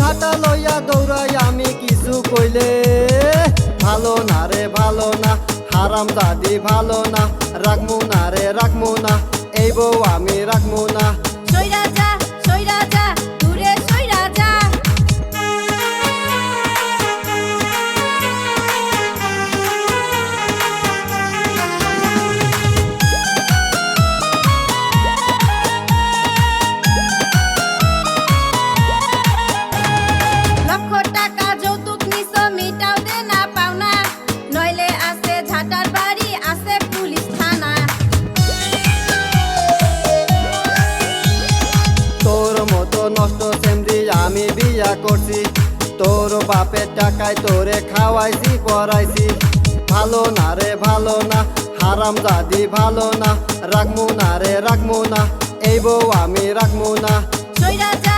হাঁটা লইয়া দৌড়াই আমি কিছু কইলে ভালো না রে ভালো না, হারাম দাদি ভালো না, রাখমু না রে রাখমু না, এই বউ আমি রাখমু না। সইরা যা দূরে সইরা যা। লক্ষ টাকা যৌতুক নিছো মিটাও দে না পাওনা, নইলে আছে ঝাঁটার বাড়ি আছে পুলিশ থানা। তোর মতো নষ্ট সেমরি আমি বিয়া করছি, তোর বাপের টাকায় তোরে খাওয়াইছি পড়াইছি। ভালো না রে ভালো না, হারাম দাদি ভালো না, রাখমু না রে রাখমু না, এই বউ আমি রাখমু না। সইরা যা